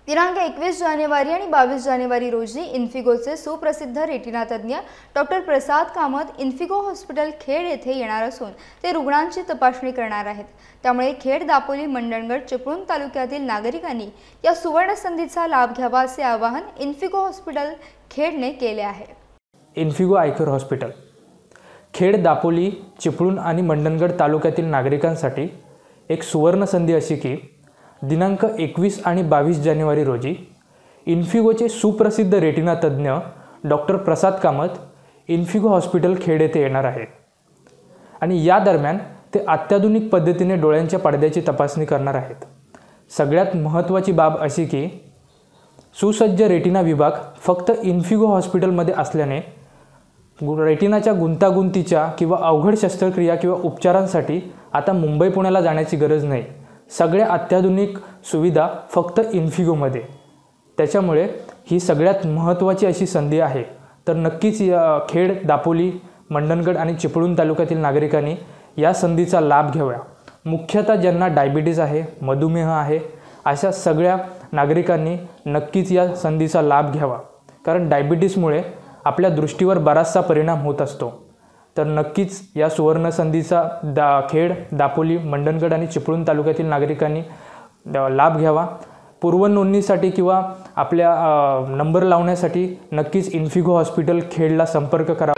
दिनांक 21 जानेवारी आणि 22 जानेवारी रोजी इन्फिगोचे सुप्रसिद्ध रेटिना तज्ज्ञ डॉक्टर प्रसाद कामत इन्फिगो हॉस्पिटल खेड येथे येणार असून ते रुग्णांची तपासणी करणार आहेत। त्यामुळे खेड, दापोली, मंडणगड, चिपळूण तालुक्यातील नागरिकांनी या सुवर्ण संधीचा लाभ घ्यावा असे आवाहन इन्फिगो हॉस्पिटल खेडने केले आहे। Infigo eye care hospital Khed, Dapoli, Chiplun आणि मंडणगड तालुक्यातील नागरिकांसाठी एक सुवर्ण संधी अशी की दिनांक 21 आणि 22 जानेवारी रोजी इन्फिगोचे सुप्रसिद्ध रेटिना तज्ज्ञ डॉक्टर प्रसाद कामत इन्फिगो हॉस्पिटल खेड येथे येणार आहेत आणि या दरम्यान ते अत्याधुनिक पद्धतीने डोळ्यांच्या पडद्याची तपासणी करणार आहेत। सगळ्यात महत्त्वाची बाब अशी की सुसज्ज रेटिना विभाग फक्त इन्फिगो हॉस्पिटलमध्ये असल्याने रेटिनाच्या गुंतागुंतीच्या किंवा अवघड शस्त्रक्रिया किंवा उपचारांसाठी आता मुंबई पुण्याला जाण्याची गरज नाही। सगळ्या अत्याधुनिक सुविधा फक्त इन्फिगोमध्ये, त्याच्यामुळे ही सगळ्यात महत्त्वाची अशी संधी आहे। तर नक्कीच खेड, दापोली, मंडणगड आणि चिपळूण तालुक्यातील नागरिकांनी या संधीचा लाभ घ्यावा। मुख्यतः ज्यांना डायबिटीज आहे, मधुमेह आहे, अशा सगळ्या नागरिकांनी नक्कीच या संधीचा लाभ घ्यावा, कारण डायबिटीजमुळे आपल्या दृष्टीवर बराचसा परिणाम होत असतो। तर नक्कीच या सुवर्ण संधीचा खेड, दापोली, मंडणगड आणि चिपळूण तालुक्यातील नागरिकांनी लाभ घ्यावा। पूर्वनोंदणीसाठी किंवा आपल्या नंबर लावण्यासाठी नक्कीच इन्फिगो हॉस्पिटल खेडला संपर्क करा।